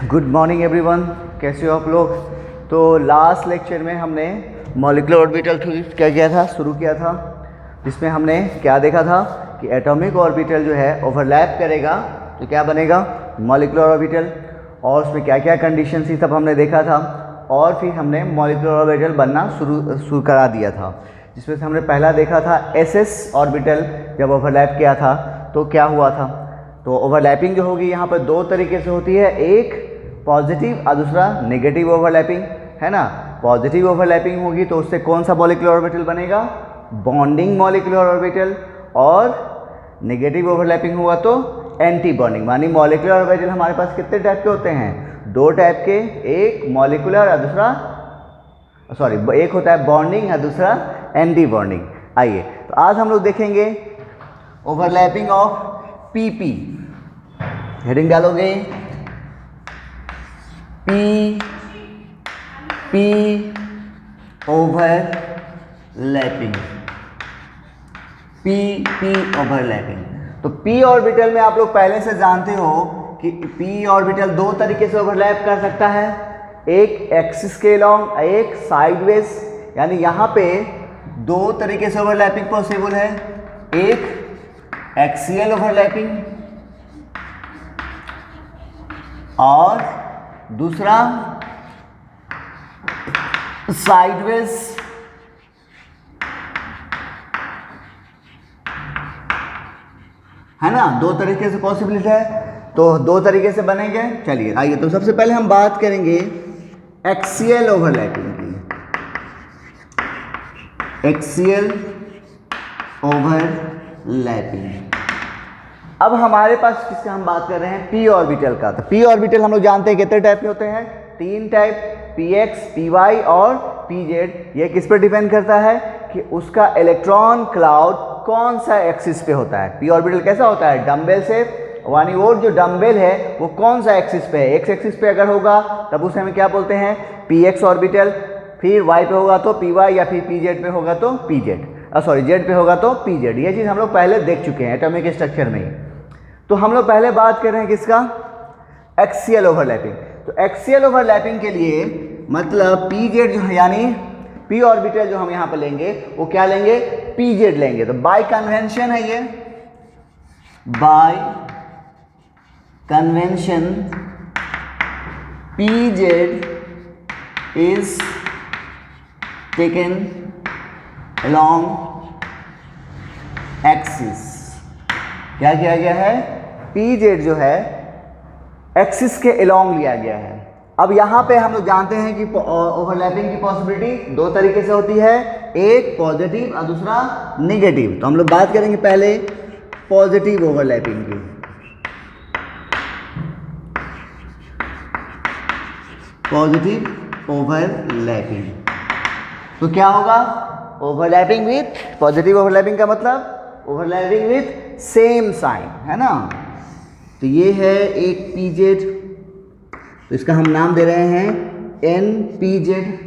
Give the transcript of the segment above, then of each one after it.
Good morning everyone, कैसे हो आप लोग। तो लास्ट लेक्चर में हमने मॉलिक्यूलर ऑर्बिटल क्या किया था, शुरू किया था, जिसमें हमने क्या देखा था कि एटॉमिक ऑर्बिटल जो है ओवरलैप करेगा तो क्या बनेगा, मॉलिक्यूलर ऑर्बिटल। और उसमें क्या क्या कंडीशन थी सब हमने देखा था। और फिर हमने मॉलिक्यूलर ऑर्बिटल बनना शुरू करा दिया था, जिसमें से हमने पहला देखा था एसएस ऑर्बिटल जब ओवरलैप किया था तो क्या हुआ था। तो ओवरलैपिंग जो होगी यहाँ पर दो तरीके से होती है, एक पॉजिटिव और दूसरा नेगेटिव ओवरलैपिंग, है ना। पॉजिटिव ओवरलैपिंग होगी तो उससे कौन सा मॉलिक्यूलर ऑर्बिटल बनेगा, बॉन्डिंग मॉलिक्यूलर ऑर्बिटल। और नेगेटिव ओवरलैपिंग हुआ तो एंटी बॉन्डिंग। मानी मॉलिक्यूलर ऑर्बिटल हमारे पास कितने टाइप के होते हैं, दो टाइप के, एक मॉलिक्यूलर और दूसरा एक होता है बॉन्डिंग और दूसरा एंटी बॉन्डिंग। आइए तो आज हम लोग देखेंगे ओवरलैपिंग ऑफ पीपी। हेडिंग डालोगे पी ओवरलैपिंग, पी ओवरलैपिंग। तो पी ऑर्बिटल में आप लोग पहले से जानते हो कि पी ऑर्बिटल दो तरीके से ओवरलैप कर सकता है, एक एक्सिस के अलोंग, एक साइडवेज। यानी यहाँ पे दो तरीके से ओवरलैपिंग पॉसिबल है, एक एक्सियल ओवरलैपिंग और दूसरा साइडवेज। है ना, दो तरीके से पॉसिबिलिटी है, तो दो तरीके से बनेंगे। चलिए आइए, तो सबसे पहले हम बात करेंगे एक्सियल ओवरलैपिंग की। Axial overlapping. अब हमारे पास किसका हम बात कर रहे हैं, पी ऑर्बिटल का। तो पी ऑर्बिटल हम लोग जानते हैं कितने टाइप के होते हैं, तीन type, P X, P Y और पी जेड। ये किस पर डिपेंड करता है कि उसका इलेक्ट्रॉन क्लाउड कौन सा एक्सिस पे होता है। पी ऑर्बिटल कैसा होता है, डम्बेल से, यानी वो जो डम्बेल है वो कौन सा एक्सिस पे है, एक्स एक्सिस पे अगर होगा तब उसे हम क्या बोलते हैं, पी एक्स ऑर्बिटल। फिर वाई पे होगा तो पी वाई, या फिर पी जेड पे होगा तो पी जेड, जेड पे होगा तो पी जेड। ये चीज़ हम लोग पहले देख चुके हैं एटॉमिक स्ट्रक्चर में ही। तो हम लोग पहले बात कर रहे हैं किसका, एक्सियल ओवरलैपिंग। तो एक्सियल ओवरलैपिंग के लिए मतलब पी जेड जो है, यानी पी ऑर्बिटल जो हम यहाँ पर लेंगे वो क्या लेंगे, पी जेड लेंगे। तो बाय कन्वेंशन है ये, bye convention P Z is taken along axis. क्या किया गया है, पी जेड जो है एक्सिस के अलोंग लिया गया है। अब यहाँ पे हम लोग जानते हैं कि ओवरलैपिंग की पॉसिबिलिटी दो तरीके से होती है, एक पॉजिटिव और दूसरा नेगेटिव। तो हम लोग बात करेंगे पहले पॉजिटिव ओवरलैपिंग की। पॉजिटिव ओवरलैपिंग तो क्या होगा, ओवरलैपिंग विथ, पॉजिटिव ओवरलैपिंग का मतलब ओवरलैपिंग विथ सेम साइन, है ना। तो ये है एक पी जेड, तो इसका हम नाम दे रहे हैं एन पी जेड,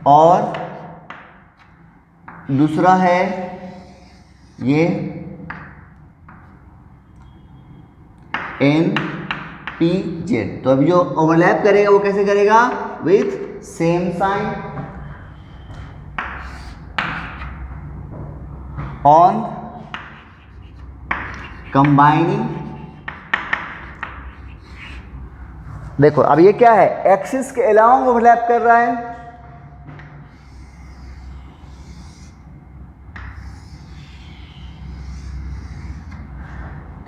और दूसरा है ये एन पी जेड। तो अभी जो ओवरलैप करेगा वो कैसे करेगा, with same sign on combining. देखो अब ये क्या है, एक्सिस के अलोंग ओवरलैप कर रहा है।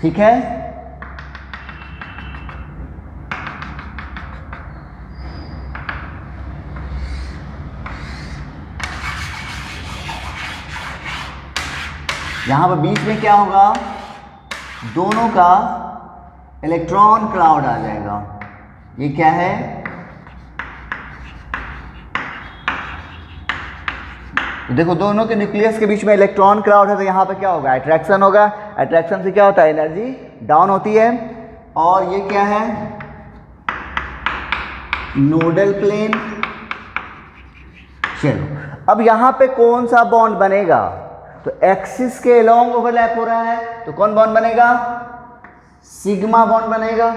ठीक है, यहां पर बीच में क्या होगा, दोनों का इलेक्ट्रॉन क्लाउड आ जाएगा। ये क्या है, देखो दोनों के न्यूक्लियस के बीच में इलेक्ट्रॉन क्लाउड है, तो यहाँ पे क्या होगा, अट्रैक्शन होगा। अट्रैक्शन से क्या होता है, एनर्जी डाउन होती है। और ये क्या है, नोडल प्लेन। चलो अब यहाँ पे कौन सा बॉन्ड बनेगा, तो एक्सिस के अलोंग ओवरलैप हो रहा है, तो कौन बॉन्ड बनेगा, सिग्मा बॉन्ड बनेगा,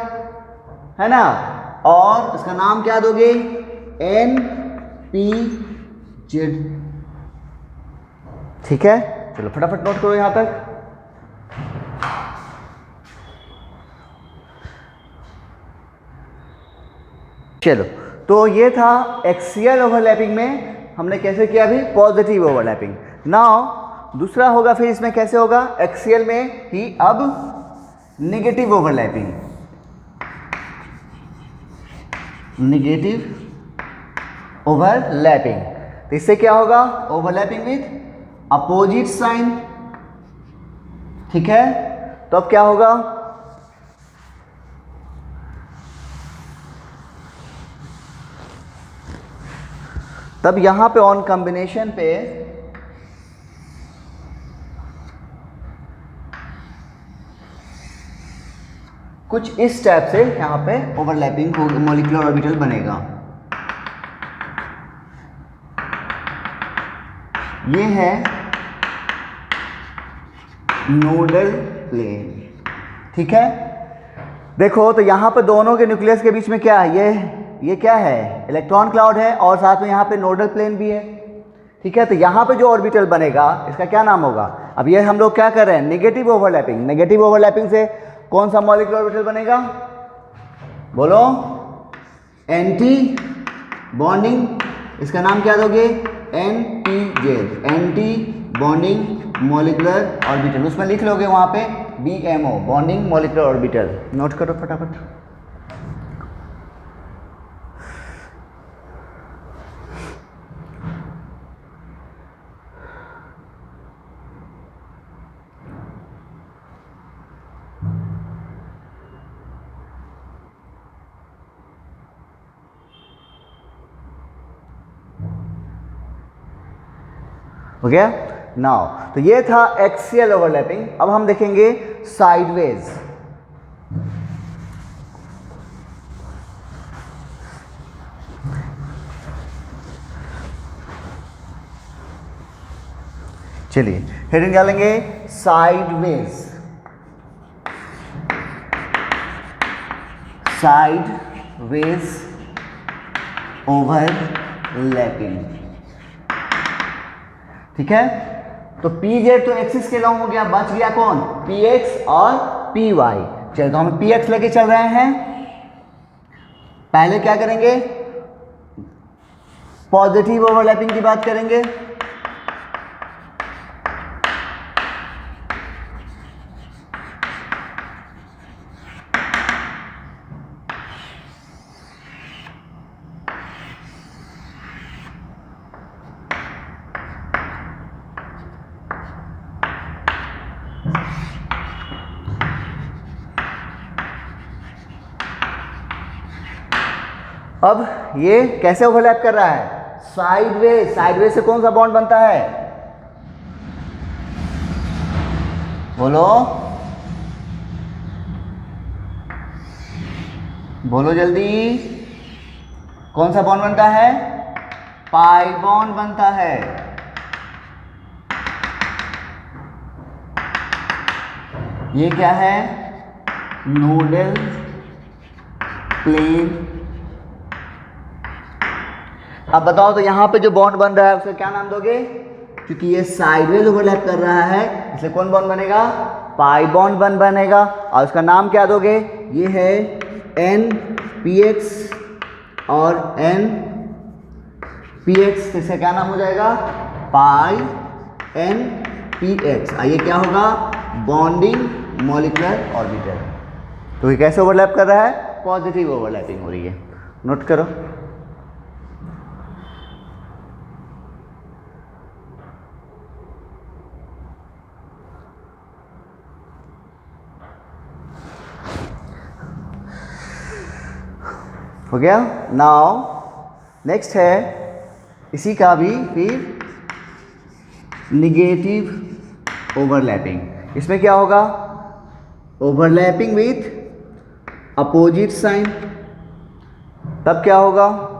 है ना। और इसका नाम क्या दोगे, एन पी जेड। ठीक है, चलो फटाफट नोट करो यहां तक। चलो, तो ये था एक्सियल ओवरलैपिंग में हमने कैसे किया अभी, पॉजिटिव ओवरलैपिंग। नाउ दूसरा होगा फिर इसमें कैसे होगा, एक्सियल में ही अब नेगेटिव ओवरलैपिंग। नेगेटिव ओवरलैपिंग, तो इससे क्या होगा, ओवरलैपिंग विथ अपोजिट साइन। ठीक है, तो अब क्या होगा, तब यहां पे ऑन कॉम्बिनेशन पे कुछ इस टाइप से यहां पे ओवरलैपिंग मॉलिक्यूलर ऑर्बिटल बनेगा। ये है नोडल प्लेन। ठीक है, देखो तो यहां पे दोनों के न्यूक्लियस के बीच में क्या है, ये क्या है, इलेक्ट्रॉन क्लाउड है और साथ में यहाँ पे नोडल प्लेन भी है। ठीक है, तो यहाँ पे जो ऑर्बिटल बनेगा इसका क्या नाम होगा, अब ये हम लोग क्या कर रहे हैं, नेगेटिव ओवरलैपिंग। नेगेटिव ओवरलैपिंग से कौन सा मॉलिक्यूलर ऑर्बिटल बनेगा, बोलो, एंटी बॉन्डिंग। इसका नाम क्या दोगे, NPZ, anti bonding molecular orbital. उसमें लिख लोगे वहाँ पे BMO, bonding molecular orbital. Note करो फटाफट। हो गया। नाउ तो ये था एक्सियल ओवरलैपिंग। अब हम देखेंगे साइडवेज। चलिए हेडिंग डालेंगे साइडवेज। Sideways overlapping. ठीक है, तो PZ तो एक्सिस के लॉन्ग हो गया, बच गया कौन, PX और PY। चलिए तो हम PX लेके चल रहे हैं। पहले क्या करेंगे, पॉजिटिव ओवरलैपिंग की बात करेंगे। अब ये कैसे ओवरलैप कर रहा है, साइडवेज। साइडवेज से कौन सा बॉन्ड बनता है, बोलो बोलो जल्दी, कौन सा बॉन्ड बनता है, पाई बॉन्ड बनता है। ये क्या है, नोडल प्लेन। अब बताओ तो यहां पे जो बॉन्ड बन रहा है उसका क्या नाम दोगे, क्योंकि ये साइडवेज ओवरलैप कर रहा है इसलिए कौन बॉन्ड बनेगा, पाई बॉन्ड बनेगा। और उसका नाम क्या दोगे, ये है NPX और NPX, इसका क्या नाम हो जाएगा, पाई NPX। ये क्या होगा, बॉन्डिंग मॉलिक्यूलर ऑर्बिटल। तो ये कैसे ओवरलैप कर रहा है, पॉजिटिव ओवरलैपिंग हो रही है। नोट करो। हो गया। नाउ नेक्स्ट है इसी का भी फिर निगेटिव ओवरलैपिंग। इसमें क्या होगा, ओवरलैपिंग विथ अपोजिट साइन। तब क्या होगा,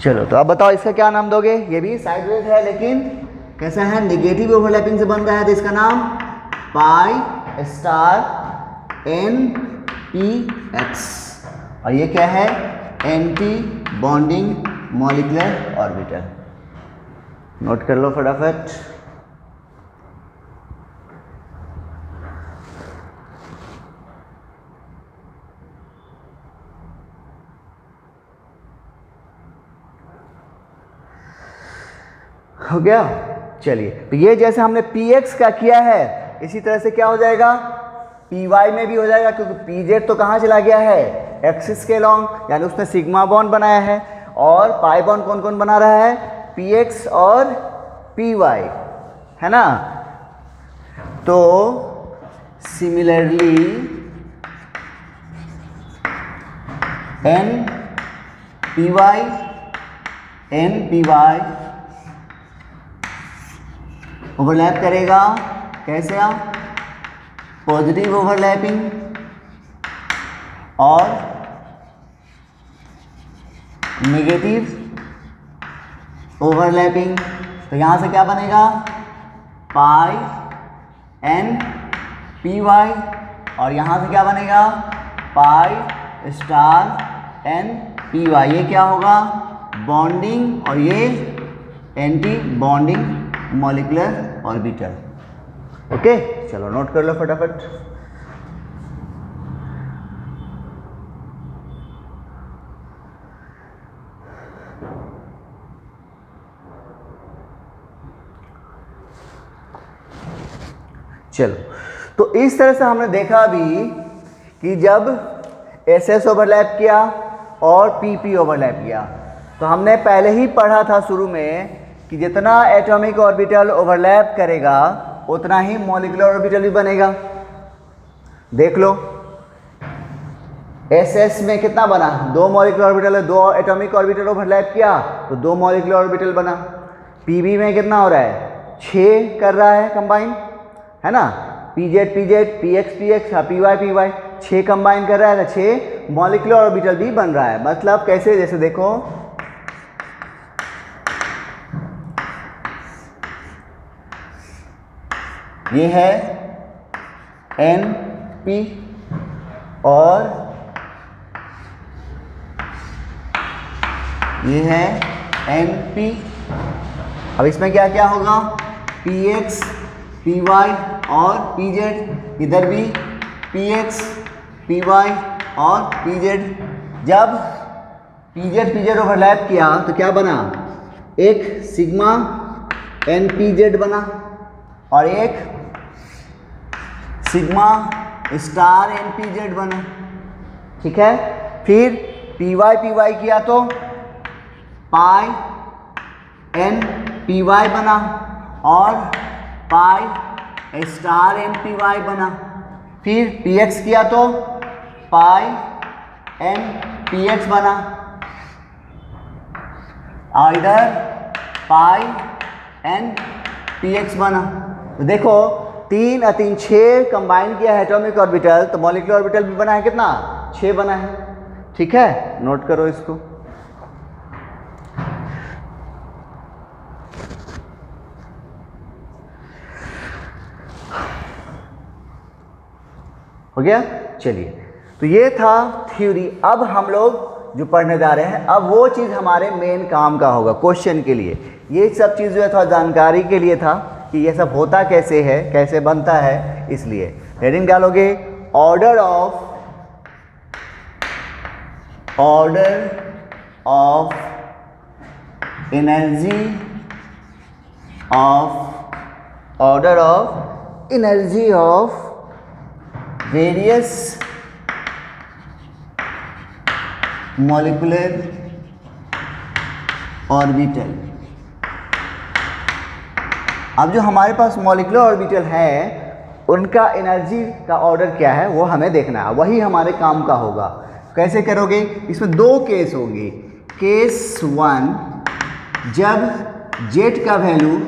चलो तो अब बताओ इसका क्या नाम दोगे। ये भी साइडवेज है लेकिन कैसा है, नेगेटिव ओवरलैपिंग से बन रहा है, तो इसका नाम pi star N P X. और ये क्या है, anti bonding molecular orbital. Note कर लो फटाफट। हो गया। चलिए तो ये जैसे हमने px का किया है इसी तरह से क्या हो जाएगा, py में भी हो जाएगा, क्योंकि pz तो कहाँ चला गया है, एक्सिस के लॉन्ग, यानी उसने सिग्मा बॉन्ड बनाया है। और पाई बॉन्ड कौन कौन बना रहा है, px और py, है ना। तो सिमिलरली n py ओवरलैप करेगा, कैसे आप, पॉजिटिव ओवरलैपिंग और नेगेटिव ओवरलैपिंग। तो यहाँ से क्या बनेगा, पाई एन पी वाई, और यहाँ से क्या बनेगा, pi star N P Y. ये क्या होगा, बॉन्डिंग, और ये anti bonding molecular orbital. Okay, चलो नोट कर लो फटाफट। चलो तो इस तरह से हमने देखा भी कि जब SS ओवरलैप किया और PP ओवरलैप किया, तो हमने पहले ही पढ़ा था शुरू में कि जितना एटॉमिक ऑर्बिटल ओवरलैप करेगा उतना ही मॉलिक्यूलर ऑर्बिटल भी बनेगा। देख लो SS में कितना बना, 2 मॉलिक्यूलर ऑर्बिटल है, 2 एटॉमिक ऑर्बिटल ओवरलैप किया तो 2 मॉलिक्यूलर ऑर्बिटल बना। PB में कितना हो रहा है, 6 कर रहा है कंबाइन, है ना, PZ PZ PX PX, PY PY, 6 combine कर रहा है, 6 मॉलिक्यूलर ऑर्बिटल भी बन रहा है। मतलब कैसे, जैसे देखो ये है NP और ये है NP। अब इसमें क्या क्या होगा, PX PY और PZ, इधर भी PX PY और PZ। जब PZ PZ ओवरलैप किया तो क्या बना, एक सिग्मा NPZ बना और एक सिग्मा स्टार NPZ बना, ठीक है। फिर PY PY किया तो पाई NPY बना और पाई स्टार NPY बना। फिर PX किया तो पाई NPX बना, और इधर पाई NPX बना। तो देखो 3 और 3 6 कंबाइन किया है एटॉमिक ऑर्बिटल, तो मॉलिक्यूलर ऑर्बिटल भी बना है कितना, 6 बना है, ठीक है। नोट करो इसको। हो गया। चलिए तो ये था थ्योरी। अब हम लोग जो पढ़ने जा रहे हैं, अब वो चीज़ हमारे मेन काम का होगा क्वेश्चन के लिए। ये सब चीज़ जो है थोड़ा जानकारी के लिए था कि ये सब होता कैसे है, कैसे बनता है, इसलिए हेडिंग डालोगे order of energy of various molecular orbital. अब जो हमारे पास मॉलिक्यूलर ऑर्बिटल है उनका एनर्जी का ऑर्डर क्या है वो हमें देखना है, वही हमारे काम का होगा। कैसे करोगे, इसमें 2 केस होंगे। केस 1, जब जेट का वैल्यू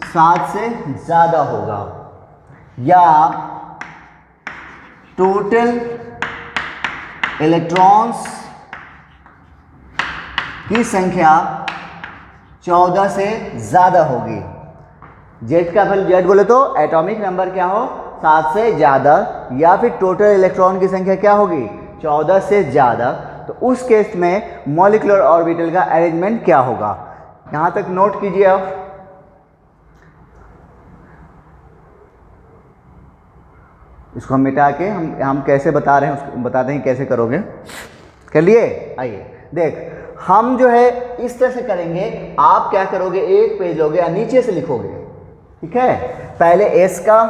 7 से ज़्यादा होगा या टोटल इलेक्ट्रॉन्स की संख्या 14 से ज़्यादा होगी। जेड का फिर जेड बोले तो एटॉमिक नंबर क्या हो 7 से ज़्यादा, या फिर टोटल इलेक्ट्रॉन की संख्या क्या होगी 14 से ज़्यादा, तो उस केस में मॉलिक्यूलर ऑर्बिटल का अरेंजमेंट क्या होगा। यहाँ तक नोट कीजिए आप। इसको हम मिटा के हम कैसे बता रहे हैं उसको बताते हैं कैसे करोगे। कर लिए? आइए देख, हम जो है इस तरह से करेंगे। आप क्या करोगे, एक पेज लोगे या नीचे से लिखोगे, ठीक है। पहले एस का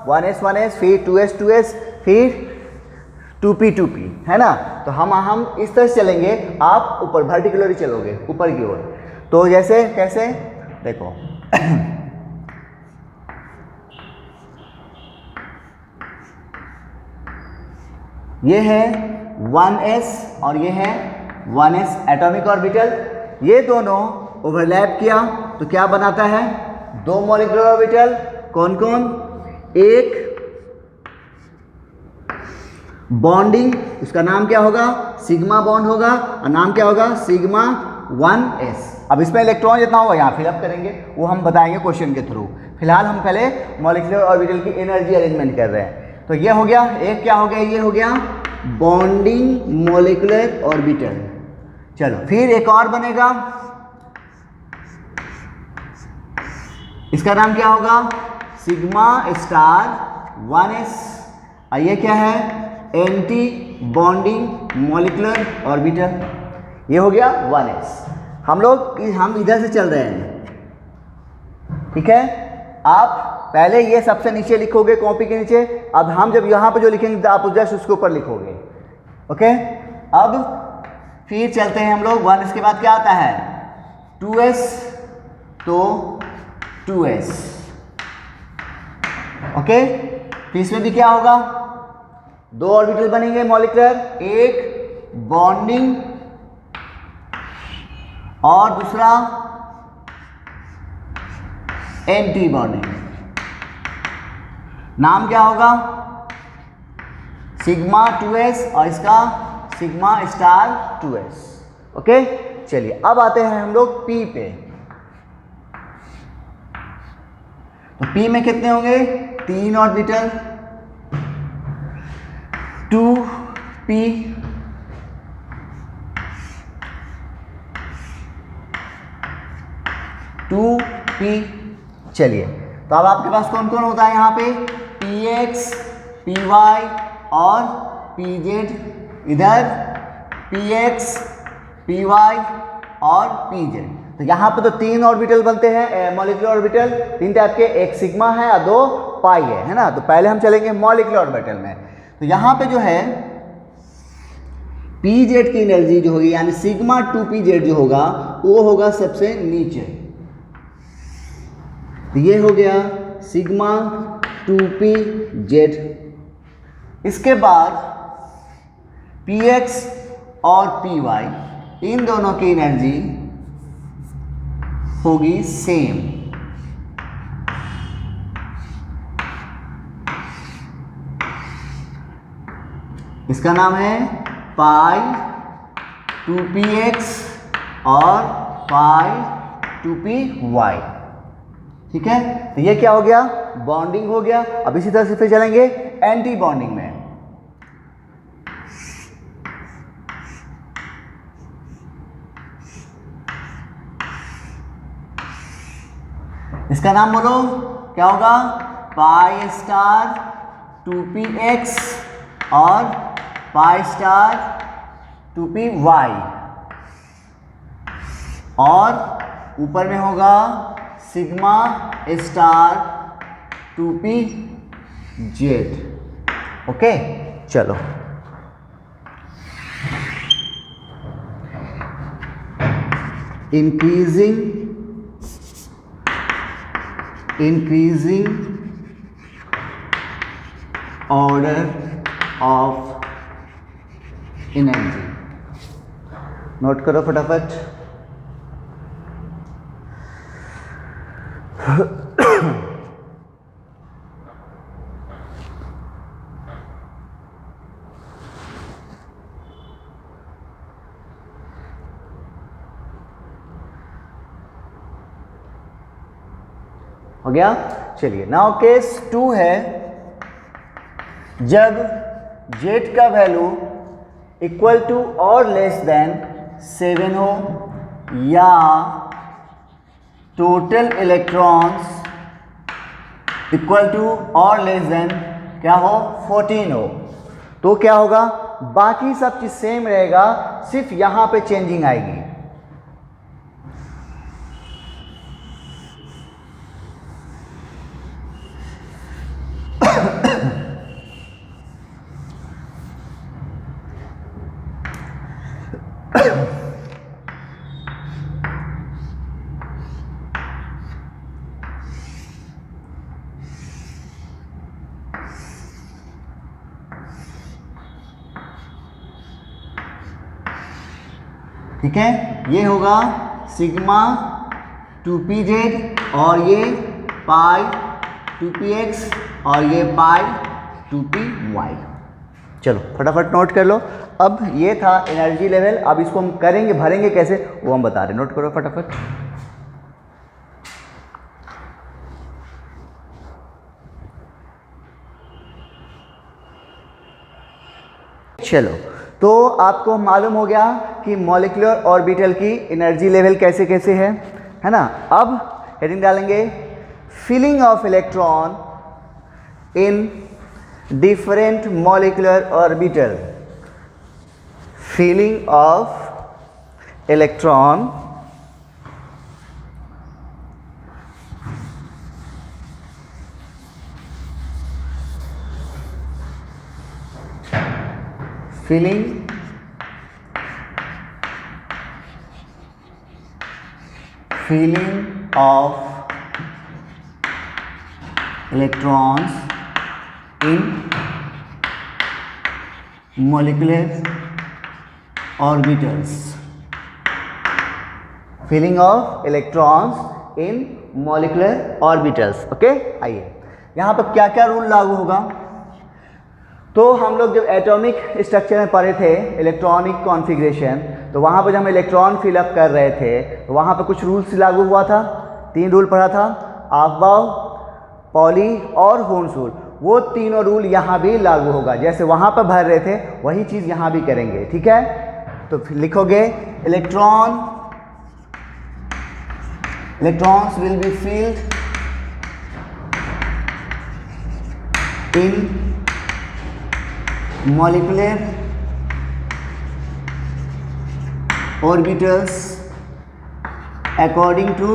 1s 1s, फिर 2s 2s, फिर 2p 2p, है ना। तो हम इस तरह से चलेंगे, आप ऊपर वर्टिकुलरली चलोगे ऊपर की ओर। तो जैसे कैसे देखो ये है 1s और ये है 1s एटॉमिक ऑर्बिटल। ये दोनों ओवरलैप किया तो क्या बनाता है, दो मॉलिक्यूलर ऑर्बिटल। कौन कौन? एक बॉन्डिंग, उसका नाम क्या होगा, सिग्मा बॉन्ड होगा, और नाम क्या होगा, सिग्मा 1s। अब इसमें इलेक्ट्रॉन जितना होगा यहाँ फिलअप करेंगे, वो हम बताएंगे क्वेश्चन के थ्रू। फिलहाल हम पहले मॉलिक्यूलर ऑर्बिटल की एनर्जी अरेंजमेंट कर रहे हैं। तो ये हो गया, एक क्या हो गया, ये हो गया बॉन्डिंग मॉलिक्यूलर ऑर्बिटल। चलो फिर एक और बनेगा, इसका नाम क्या होगा, सिग्मा स्टार 1s। और ये क्या है, एंटी बॉन्डिंग मॉलिक्यूलर ऑर्बिटल। ये हो गया 1s। हम इधर से चल रहे हैं, ठीक है। आप पहले ये सबसे नीचे लिखोगे कॉपी के नीचे। अब हम जब यहाँ पे जो लिखेंगे आप जस्ट उसके ऊपर लिखोगे, ओके। अब फिर चलते हैं हम लोग 1s के बाद क्या आता है 2s, तो 2s, ओके। फिर इसमें भी क्या होगा, दो ऑर्बिटल बनेंगे मॉलिक्यूलर, एक बॉन्डिंग और दूसरा एंटी बॉन्डिंग। नाम क्या होगा, सिग्मा 2s और इसका सिग्मा स्टार 2s, ओके। चलिए अब आते हैं हम लोग P पे। तो P में कितने होंगे, 3 ऑर्बिटल, 2p, 2p। चलिए तो अब आपके पास कौन कौन होता है यहाँ पे, px, py और pz। इधर px, py और pz। तो यहाँ पे तो 3 ऑर्बिटल बनते हैं मॉलिक्यूलर ऑर्बिटल, 3 टाइप के, एक सिग्मा है और 2 पाई है ना। तो पहले हम चलेंगे मॉलिक्यूलर ऑर्बिटल में। तो यहाँ पे जो है pz की एनर्जी जो होगी, यानी सिग्मा 2pz जो होगा वो होगा सबसे नीचे। तो ये हो गया सिग्मा 2pz। इसके बाद px और py, इन दोनों की एनर्जी होगी सेम। इसका नाम है पाई 2px और पाई 2py, ठीक है। तो ये क्या हो गया, बॉन्डिंग हो गया। अब इसी तरह से फिर चलेंगे एंटी बॉन्डिंग में। इसका नाम बोलो क्या होगा, पाई स्टार 2px और पाई स्टार 2py, और ऊपर में होगा सिग्मा स्टार 2pz, ओके। चलो increasing order of energy, note करो फटाफट। हो गया। चलिए नाउ केस 2 है, जब Z का वैल्यू इक्वल टू और लेस देन 7 हो या टोटल इलेक्ट्रॉन्स इक्वल टू और लेस देन क्या हो 14 हो, तो क्या होगा, बाकी सब चीज सेम रहेगा, सिर्फ यहां पे चेंजिंग आएगी। ठीक है, ये होगा सिग्मा 2pz और ये पाई 2px और ये पाई 2py। चलो फटाफट नोट कर लो। अब ये था एनर्जी लेवल, अब इसको हम करेंगे भरेंगे कैसे वो हम बता रहे, नोट करो फटाफट। चलो, तो आपको मालूम हो गया कि मॉलिक्यूलर ऑर्बिटल की एनर्जी लेवल कैसे कैसे है ना। अब हेडिंग डालेंगे filling of electron in different molecular orbital, filling of electron filling of electrons in molecular orbitals, filling of electrons in molecular orbitals। Okay, आइए यहाँ पर क्या क्या रूल लागू होगा। तो हम लोग जब एटॉमिक स्ट्रक्चर में पढ़े थे इलेक्ट्रॉनिक कॉन्फ़िगरेशन, तो वहाँ पर जब हम इलेक्ट्रॉन फिलअप कर रहे थे तो वहाँ पर कुछ रूल्स लागू हुआ था। 3 रूल पढ़ा था, अफबाउ, पॉली और होर्न्स रूल। वो तीनों रूल यहाँ भी लागू होगा, जैसे वहाँ पर भर रहे थे वही चीज़ यहाँ भी करेंगे। ठीक है, तो फिर लिखोगे electrons will be filled in molecular orbitals according to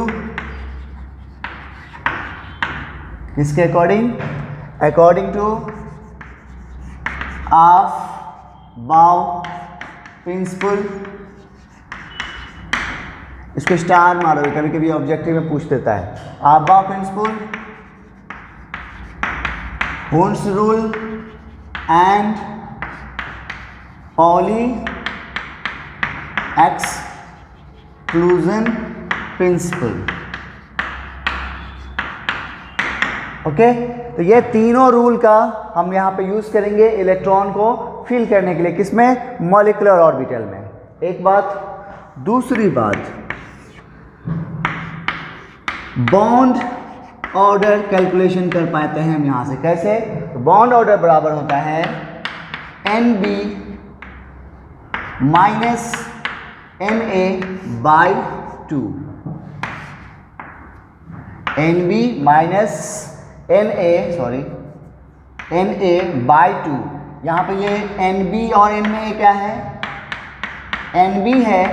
किसके according to अफबाउ प्रिंसिपल। इसको स्टार मारोगे, कभी कभी ऑब्जेक्टिव में पूछ देता है। अफबाउ प्रिंसिपल, होर्न्स rule and Pauli exclusion principle. Okay, तो ये तीनों रूल का हम यहाँ पे यूज करेंगे इलेक्ट्रॉन को फिल करने के लिए, किसमें, मॉलिक्यूलर ऑर्बिटल में। एक बात, दूसरी बात, बॉन्ड ऑर्डर कैलकुलेशन कर पाते हैं हम यहाँ से। कैसे, तो बॉन्ड ऑर्डर बराबर होता है NB minus NA by 2, NB minus NA by 2। यहाँ पे ये NB और NA क्या है, NB है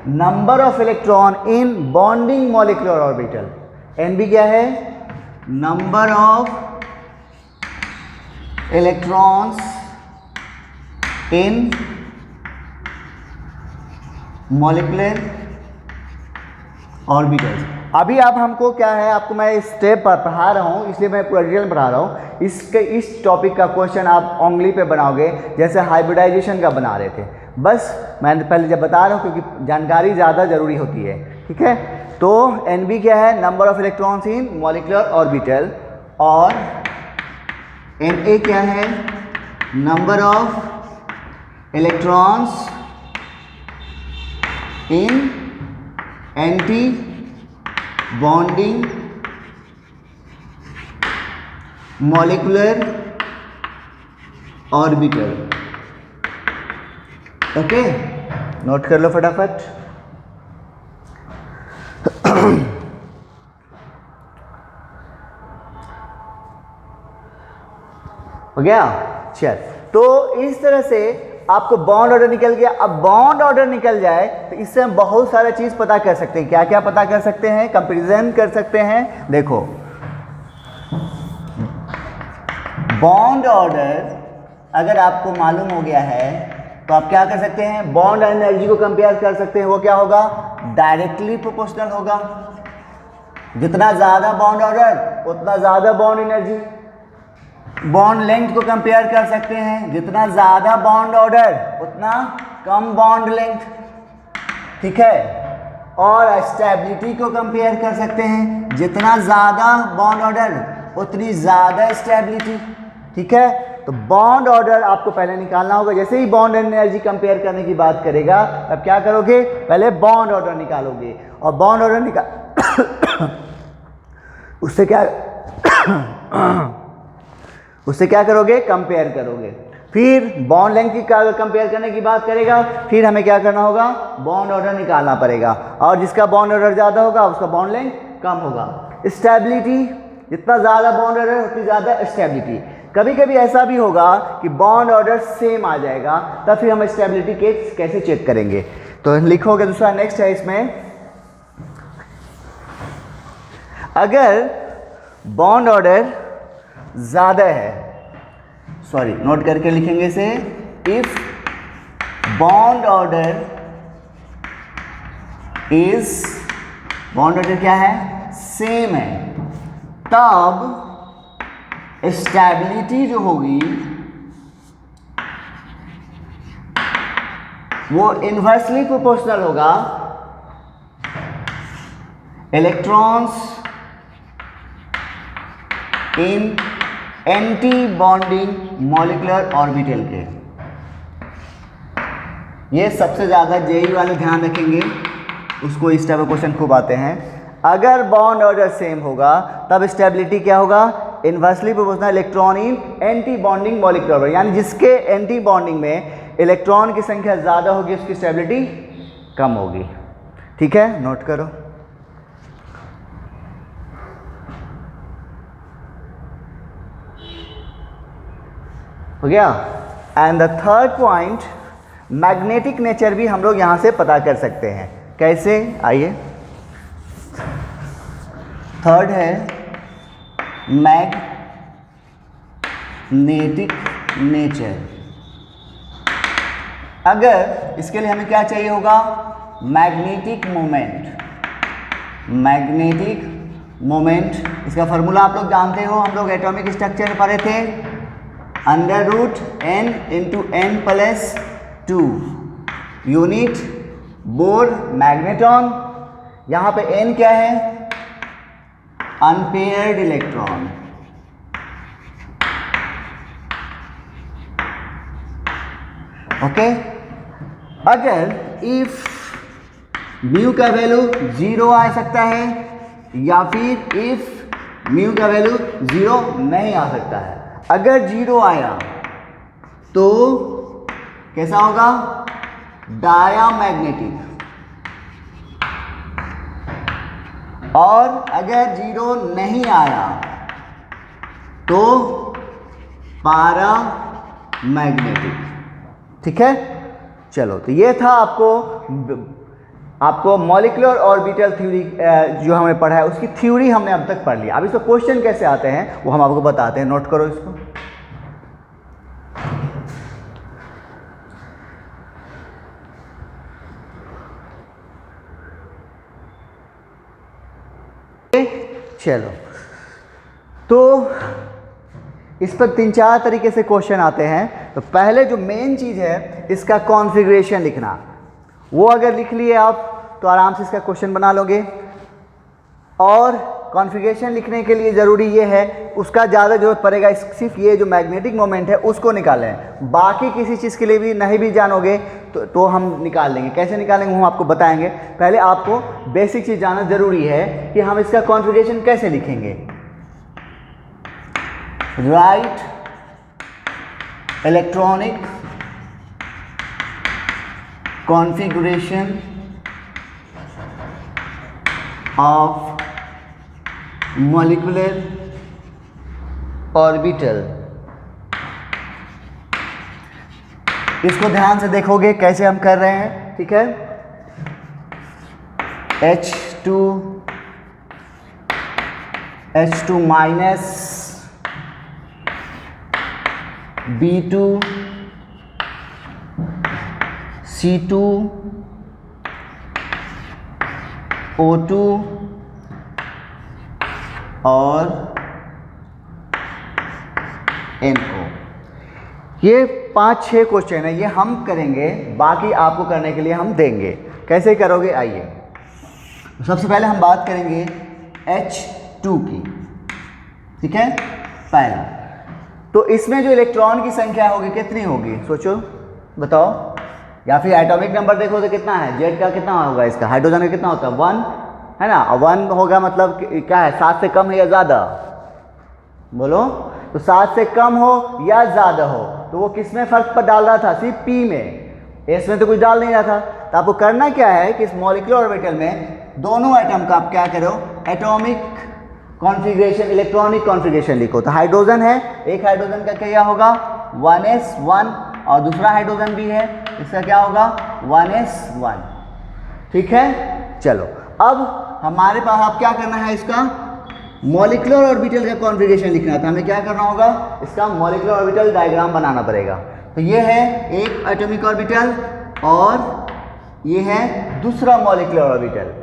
number of electron in bonding molecular orbital. NB क्या है, number of electrons in molecular orbitals. अभी आप हमको क्या है, आपको मैं स्टेप पर पढ़ा रहा हूँ इसलिए मैं पूरा डिटेल पढ़ा रहा हूँ। इस टॉपिक का क्वेश्चन आप ओंगली पे बनाओगे जैसे हाइब्रिडाइजेशन का बना रहे थे। बस मैं पहले जब बता रहा हूँ क्योंकि जानकारी ज़्यादा ज़रूरी होती है। ठीक है, तो NB क्या है, number of electrons in molecular orbital, और NA क्या है, number of electrons in anti bonding molecular orbital. Okay, note कर लो फटाफट। हो गया, चल। तो इस तरह से आपको बॉन्ड ऑर्डर निकल गया। अब बॉन्ड ऑर्डर निकल जाए तो इससे हम बहुत सारा चीज पता कर सकते हैं। क्या क्या पता कर सकते हैं? कंपैरिजन कर सकते हैं। देखो, बॉन्ड ऑर्डर अगर आपको मालूम हो गया है तो आप क्या कर सकते हैं? बॉन्ड एनर्जी को कंपेयर कर सकते हैं। वो क्या होगा? डायरेक्टली प्रोपोर्शनल होगा। जितना ज्यादा बॉन्ड ऑर्डर उतना ज्यादा बॉन्ड एनर्जी। बॉन्ड लेंथ को कंपेयर कर सकते हैं। जितना ज्यादा बॉन्ड ऑर्डर उतना कम बॉन्ड लेंथ। ठीक है। और स्टेबिलिटी को कंपेयर कर सकते हैं। जितना ज्यादा बॉन्ड ऑर्डर उतनी ज्यादा स्टेबिलिटी। ठीक है। तो बॉन्ड ऑर्डर आपको पहले निकालना होगा। जैसे ही बॉन्ड एनर्जी कंपेयर करने की बात करेगा, अब क्या करोगे? पहले बॉन्ड ऑर्डर निकालोगे और बॉन्ड ऑर्डर निकाल उससे क्या करोगे? कंपेयर करोगे। फिर बॉन्ड लेंथ की कंपेयर करने की बात करेगा, फिर हमें क्या करना होगा? बॉन्ड ऑर्डर निकालना पड़ेगा। और जिसका बॉन्ड ऑर्डर ज़्यादा होगा उसका बॉन्ड लेंथ कम होगा। स्टेबिलिटी, जितना ज़्यादा बॉन्ड ऑर्डर उतनी ज़्यादा स्टेबिलिटी। कभी कभी ऐसा भी होगा कि बॉन्ड ऑर्डर सेम आ जाएगा, तब फिर हम स्टेबिलिटी कैसे चेक करेंगे? तो लिखोगे। दूसरा नेक्स्ट है इसमें, अगर बॉन्ड ऑर्डर ज्यादा है, सॉरी नोट करके लिखेंगे इसे, if bond order is, bond order क्या है? सेम है, तब स्टेबिलिटी जो होगी वो इन्वर्सली प्रोपोर्शनल होगा electrons in anti bonding molecular orbital के। ये सबसे ज़्यादा जेई वाले ध्यान रखेंगे, उसको इस टाइप के क्वेश्चन खूब आते हैं। अगर बॉन्ड ऑर्डर सेम होगा तब स्टेबिलिटी क्या होगा? Inversely proportional electron in anti bonding molecular orbital, यानी जिसके एंटी बॉन्डिंग में इलेक्ट्रॉन की संख्या ज़्यादा होगी उसकी स्टेबिलिटी कम होगी। ठीक है, नोट करो। हो गया। And the third point, magnetic nature भी हम लोग यहां से पता कर सकते हैं। कैसे? आइए, थर्ड है मैग्नेटिक नेचर। अगर इसके लिए हमें क्या चाहिए होगा? Magnetic moment. मैग्नेटिक मोमेंट, इसका फॉर्मूला आप लोग जानते हो, हम लोग एटॉमिक स्ट्रक्चर पढ़े थे, √n × n+2 unit bore magneton. यहां पे n क्या है? Unpaired electron. ओके। अगर इफ म्यू का वैल्यू 0 आ सकता है या फिर इफ म्यू का वैल्यू 0 नहीं आ सकता है। अगर 0 आया तो कैसा होगा? डायामैग्नेटिक। और अगर 0 नहीं आया तो पैरामैग्नेटिक। ठीक है, चलो। तो ये था आपको मॉलिक्यूलर ऑर्बिटल थ्योरी जो हमने पढ़ा है उसकी थ्योरी हमने अब तक पढ़ लिया। अब इसको क्वेश्चन कैसे आते हैं वो हम आपको बताते हैं। नोट करो इसको। चलो, तो इस पर 3-4 तरीके से क्वेश्चन आते हैं। तो पहले जो मेन चीज़ है इसका कॉन्फ़िगरेशन लिखना, वो अगर लिख लिए आप तो आराम से इसका क्वेश्चन बना लोगे। और कॉन्फ़िगरेशन लिखने के लिए ज़रूरी ये है, उसका ज़्यादा ज़रूरत पड़ेगा, सिर्फ ये जो मैग्नेटिक मोमेंट है उसको निकालें। बाकी किसी चीज़ के लिए भी नहीं भी जानोगे तो हम निकाल लेंगे। कैसे निकालेंगे हम आपको बताएंगे। पहले आपको बेसिक चीज़ जानना ज़रूरी है कि हम इसका कॉन्फ़िगरेशन कैसे लिखेंगे। Right electronic configuration of molecular orbital. इसको ध्यान से देखोगे कैसे हम कर रहे हैं, ठीक है। H2 minus B2 C2 O2 और NO। ये 5-6 क्वेश्चन है, ये हम करेंगे, बाकी आपको करने के लिए हम देंगे। कैसे करोगे आइए। सबसे पहले हम बात करेंगे H2 की, ठीक है। पहला तो इसमें जो इलेक्ट्रॉन की संख्या होगी कितनी होगी, सोचो बताओ, या फिर एटॉमिक नंबर देखो तो कितना है, जेड का कितना होगा, इसका हाइड्रोजन का कितना होता है 1 है ना। 1 होगा मतलब क्या है, 7 से कम है या ज़्यादा, बोलो। तो 7 से कम हो या ज़्यादा हो तो वो किस में फ़र्क पर डाल रहा था, सिर्फ पी में, एस में तो कुछ डाल नहीं रहा था। तो आपको करना क्या है कि इस मॉलिक्यूलर ऑर्बिटल में दोनों एटम का आप क्या करो, एटॉमिक कॉन्फ़िगरेशन, इलेक्ट्रॉनिक कॉन्फ़िगरेशन लिखो। तो हाइड्रोजन है, एक हाइड्रोजन का क्या होगा 1s1 और दूसरा हाइड्रोजन भी है, इसका क्या होगा 1s1, ठीक है। चलो अब हमारे पास आप क्या करना है, इसका मॉलिक्यूलर ऑर्बिटल का कॉन्फ़िगरेशन लिखना था। हमें क्या करना होगा, इसका मॉलिक्यूलर ऑर्बिटल डायग्राम बनाना पड़ेगा। तो ये है एक एटॉमिक ऑर्बिटल और ये है दूसरा मॉलिक्यूलर ऑर्बिटल।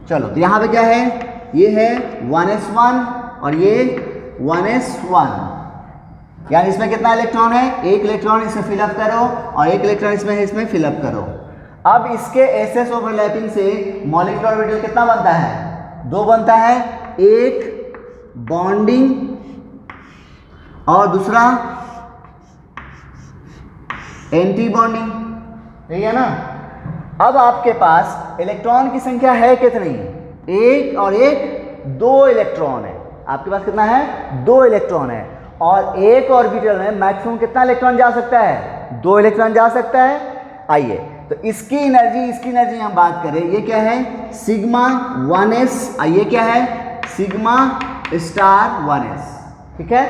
चलो तो यहाँ पे क्या है, ये है 1s1 और ये 1s1, यानी इसमें कितना इलेक्ट्रॉन है, एक इलेक्ट्रॉन इसमें फिलअप करो और एक इलेक्ट्रॉन इसमें फिलअप करो। अब इसके एसएस ओवरलैपिंग से मॉलिक्यूलर ऑर्बिटल कितना बनता है, 2 बनता है, एक बॉन्डिंग और दूसरा एंटी बॉन्डिंग, ठीक है ना। अब आपके पास इलेक्ट्रॉन की संख्या है कितनी, एक और एक 2 इलेक्ट्रॉन है। आपके पास कितना है, 2 इलेक्ट्रॉन है और एक ऑर्बिटल में मैक्सिमम कितना इलेक्ट्रॉन जा सकता है, 2 इलेक्ट्रॉन जा सकता है। आइए तो इसकी एनर्जी हम बात करें, ये क्या है सिग्मा 1s, ये क्या है सिग्मा स्टार 1s, ठीक है।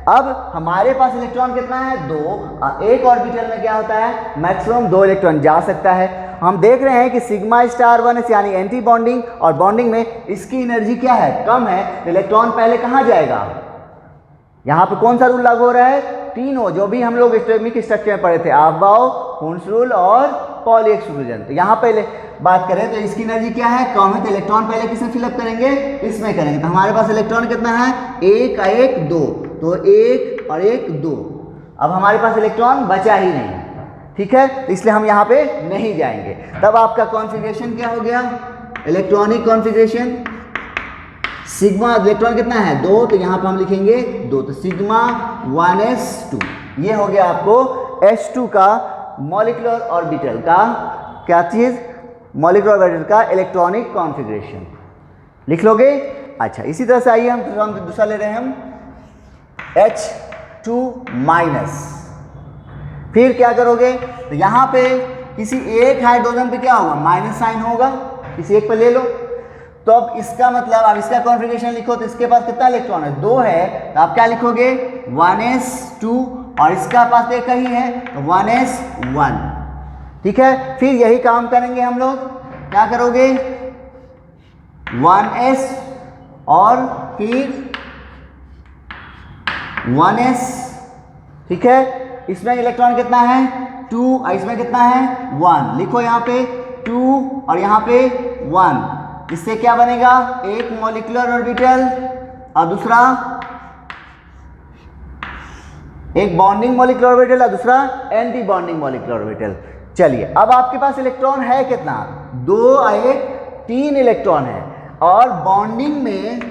अब हमारे पास इलेक्ट्रॉन कितना है 2, एक ऑर्बिटल में क्या होता है मैक्सिमम 2 इलेक्ट्रॉन जा सकता है। हम देख रहे हैं कि सिग्मा स्टार 1s यानी एंटी बॉन्डिंग और बॉन्डिंग में इसकी एनर्जी क्या है, कम है। तो इलेक्ट्रॉन पहले कहाँ जाएगा, यहाँ पे कौन सा रूल लागू हो रहा है, तीनों जो भी हम लोग एटॉमिक स्ट्रक्चर में पढ़े थे, अफबाउ, हुन्स रूल और पॉली एक्सक्लूजन। तो यहाँ पहले बात करें तो इसकी एनर्जी क्या है, कम है। तो इलेक्ट्रॉन पहले किसमें फिलअप करेंगे, इसमें करेंगे। तो हमारे पास इलेक्ट्रॉन कितना है, एक का एक 2, तो एक और एक 2। अब हमारे पास इलेक्ट्रॉन बचा ही नहीं, ठीक है। तो इसलिए हम यहाँ पे नहीं जाएंगे। तब आपका कॉन्फ़िगरेशन क्या हो गया, इलेक्ट्रॉनिक कॉन्फ़िगरेशन सिग्मा, इलेक्ट्रॉन कितना है 2, तो यहाँ पर हम लिखेंगे 2, तो सिग्मा 1s2। ये हो गया आपको H2 का मॉलिक्यूलर ऑर्बिटल का क्या चीज़, मॉलिक्यूलर ऑर्बिटल का इलेक्ट्रॉनिक कॉन्फ़िगरेशन लिख लोगे। अच्छा इसी तरह से आइए हम दूसरा ले रहे हैं हम H2 माइनस। फिर क्या करोगे, तो यहाँ पे किसी एक हाइड्रोजन पे क्या होगा, माइनस साइन होगा, किसी एक पे ले लो। तो अब इसका मतलब अब इसका कॉन्फ़िगरेशन लिखो, तो इसके पास कितना इलेक्ट्रॉन है 2 है, तो आप क्या लिखोगे 1s2 और इसका पास एक ही है तो 1s1, ठीक है। फिर यही काम करेंगे हम लोग, क्या करोगे 1s और फिर 1s, ठीक है। इसमें इलेक्ट्रॉन कितना है 2 और इसमें कितना है 1, लिखो यहाँ पे 2 और यहाँ पे 1। इससे क्या बनेगा, एक मॉलिक्यूलर ऑर्बिटल और दूसरा एक बॉन्डिंग मॉलिक्यूलर ऑर्बिटल और दूसरा एंटी बॉन्डिंग मॉलिक्यूलर ऑर्बिटल। चलिए अब आपके पास इलेक्ट्रॉन है कितना, 2 और 1 3 इलेक्ट्रॉन है और बॉन्डिंग में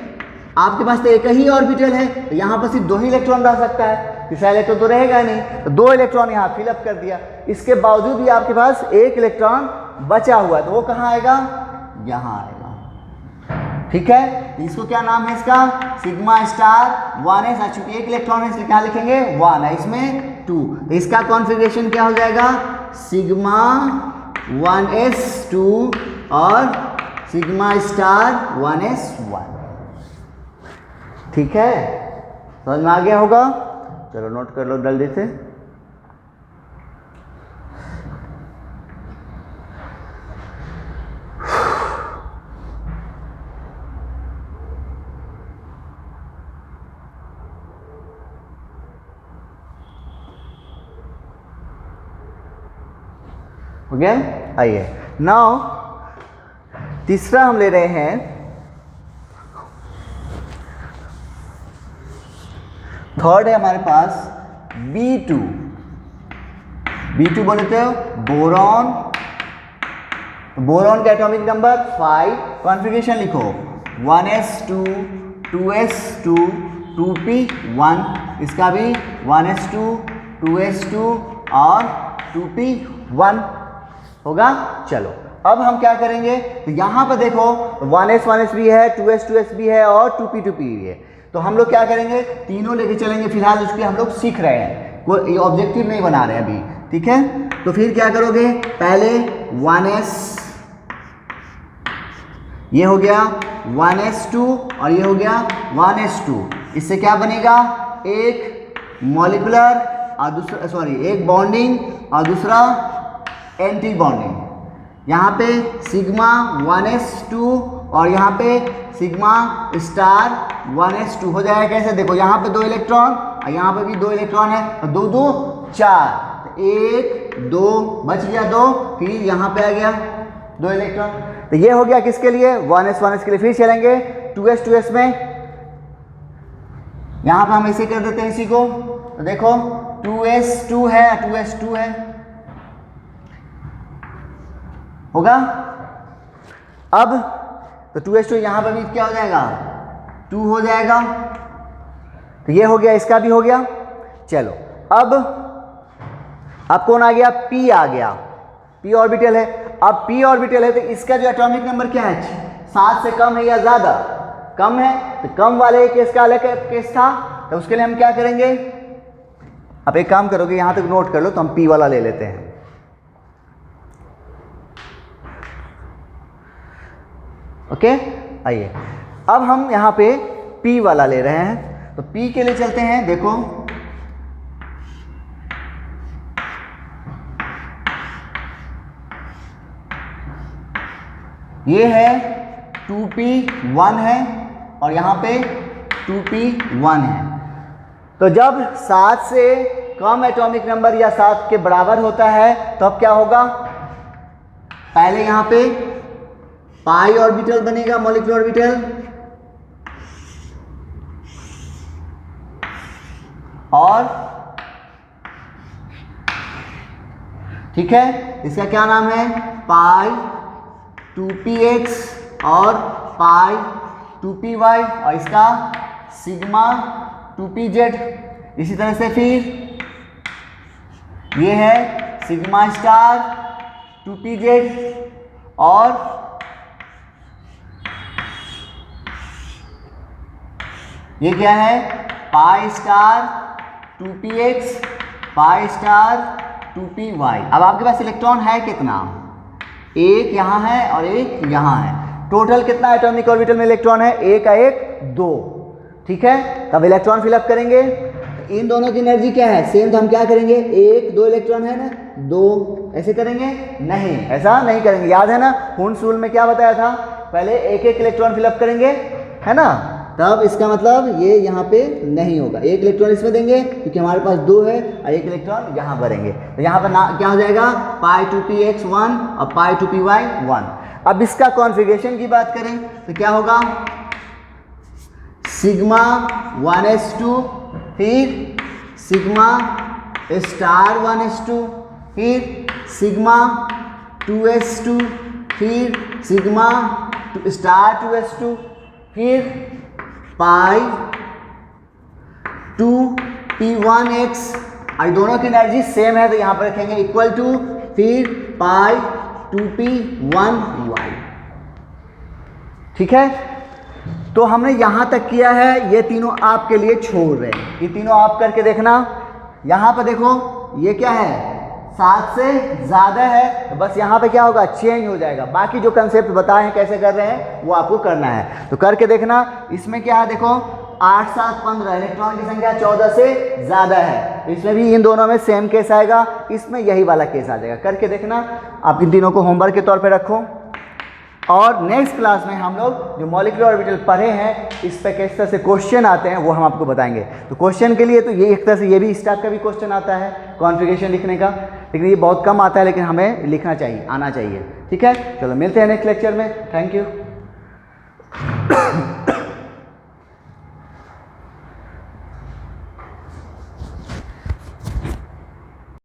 आपके पास तो एक ही ऑर्बिटल है, तो यहाँ पर सिर्फ 2 ही इलेक्ट्रॉन रह सकता है, तीसरा इलेक्ट्रॉन तो रहेगा नहीं। तो 2 इलेक्ट्रॉन यहाँ फिलअप कर दिया, इसके बावजूद भी आपके पास एक इलेक्ट्रॉन बचा हुआ है, तो वो कहाँ आएगा, यहाँ आएगा, ठीक है, तो इसको क्या नाम है इसका, सिग्मा स्टार 1s। चूंकि एक इलेक्ट्रॉन है इसलिए क्या लिखेंगे 1 है, इसमें 2, तो इसका कॉन्फ़िगरेशन क्या हो जाएगा, सिग्मा 1s2 और सिग्मा स्टार 1s1। ठीक है, समझ में आ गया होगा। चलो नोट कर लो जल्दी से। हो गया। आइए नाउ तीसरा हम ले रहे हैं, थर्ड है हमारे पास B2। B2 बोलते हो बोरॉन, बोरॉन का एटॉमिक नंबर 5, कॉन्फ़िगरेशन लिखो 1s2 2s2 2p1, इसका भी 1s2 2s2 और 2p1 होगा। चलो अब हम क्या करेंगे, तो यहाँ पर देखो 1s भी है, 2s भी है और 2p भी है। तो हम लोग क्या करेंगे, तीनों लेके चलेंगे। फिलहाल उसके हम लोग सीख रहे हैं, कोई ऑब्जेक्टिव नहीं बना रहे हैं अभी, ठीक है। तो फिर क्या करोगे, पहले 1s, ये हो गया 1s2 और ये हो गया 1s2। इससे क्या बनेगा, एक मॉलिक्यूलर और दूसरा एक बॉन्डिंग और दूसरा एंटी बॉन्डिंग। यहाँ पे सिग्मा 1s2 और यहाँ पे सिग्मा स्टार 1s2 हो जाएगा। कैसे, देखो यहाँ पे 2 इलेक्ट्रॉन और यहाँ पे भी 2 इलेक्ट्रॉन है, और 2 2 4, 1 2 बच गया 2, फिर यहाँ पे आ गया 2 इलेक्ट्रॉन। तो ये हो गया किसके लिए, 1s के लिए। फिर चलेंगे 2s में, यहाँ पे हम ऐसे कर देते हैं इसी को। तो देखो 2s2 है, 2s2 है, होगा। अब तो 2s2 यहाँ पर भी क्या हो जाएगा, 2 हो जाएगा। तो ये हो गया, इसका भी हो गया। चलो अब कौन आ गया, P आ गया, P ऑर्बिटल है। अब P ऑर्बिटल है तो इसका जो एटॉमिक नंबर क्या है, 7 से कम है या ज़्यादा, कम है। तो कम वाले केस का अलग केस था, तो उसके लिए हम क्या करेंगे, आप एक काम करोगे, यहाँ तक नोट कर लो, तो हम P वाला ले लेते हैं। ओके, आइए अब हम यहाँ पे P वाला ले रहे हैं। तो P के लिए चलते हैं। देखो ये है 2p1 है और यहाँ पे 2p1 है। तो जब 7 से कम एटॉमिक नंबर या 7 के बराबर होता है तो अब क्या होगा, पहले यहाँ पे पाई ऑर्बिटल बनेगा, मॉलिक्यूलर ऑर्बिटल, और ठीक है, इसका क्या नाम है, पाई 2px और पाई 2py और इसका सिग्मा 2pz। इसी तरह से फिर ये है सिग्मा स्टार 2pz और ये क्या है, pi star 2px pi star 2py। अब आपके पास इलेक्ट्रॉन है कितना, एक यहाँ है और एक यहाँ है। टोटल कितना एटॉमिक ऑर्बिटल में इलेक्ट्रॉन है, एक का एक 2, ठीक है। तब इलेक्ट्रॉन फिलअप करेंगे, इन दोनों की एनर्जी क्या है, सेम। तो हम क्या करेंगे, 1 2 इलेक्ट्रॉन है ना, 2 ऐसे करेंगे, नहीं ऐसा नहीं करेंगे। याद है ना, हुंस रूल में क्या बताया था, पहले एक एक इलेक्ट्रॉन फिलअप करेंगे, है ना। तब इसका मतलब ये यहाँ पे नहीं होगा, एक इलेक्ट्रॉन इसमें देंगे क्योंकि हमारे पास 2 है और एक इलेक्ट्रॉन यहाँ भरेंगे। तो यहाँ पर क्या हो जाएगा, पाई 2px 1 और पाई 2py 1। अब इसका कॉन्फ़िगरेशन की बात करें तो क्या होगा, सिग्मा 1s2 फिर सिग्मा स्टार 1s2 फिर सिग्मा 2s2 फिर सिग्मा स्टार 2s2 फिर पाई 2p1x। और दोनों की एनर्जी सेम है तो यहाँ पर रखेंगे इक्वल टू, फिर पाई 2p1y, ठीक है। तो हमने यहाँ तक किया है, ये तीनों आपके लिए छोड़ रहे हैं, ये तीनों आप करके देखना। यहाँ पर देखो ये क्या है, 7 से ज़्यादा है, तो बस यहाँ पे क्या होगा, चेंज हो जाएगा। बाकी जो कंसेप्ट बताए हैं कैसे कर रहे हैं वो आपको करना है, तो करके देखना। इसमें क्या है देखो, 8 7 15 इलेक्ट्रॉन की संख्या 14 से ज़्यादा है, तो इसमें भी इन दोनों में सेम केस आएगा, इसमें यही वाला केस आ जाएगा। करके देखना, आप इन तीनों को होमवर्क के तौर पे रखो। और नेक्स्ट क्लास में हम लोग जो मॉलिक्यूलर ऑर्बिटल पढ़े हैं, इस पे किस तरह से क्वेश्चन आते हैं वो हम आपको बताएंगे। तो क्वेश्चन के लिए तो ये एक तरह से ये भी इस टाइप का भी क्वेश्चन आता है कॉन्फ़िगरेशन लिखने का, लेकिन ये बहुत कम आता है, लेकिन हमें लिखना चाहिए, आना चाहिए। ठीक है, चलो मिलते हैं नेक्स्ट लेक्चर में। Thank you.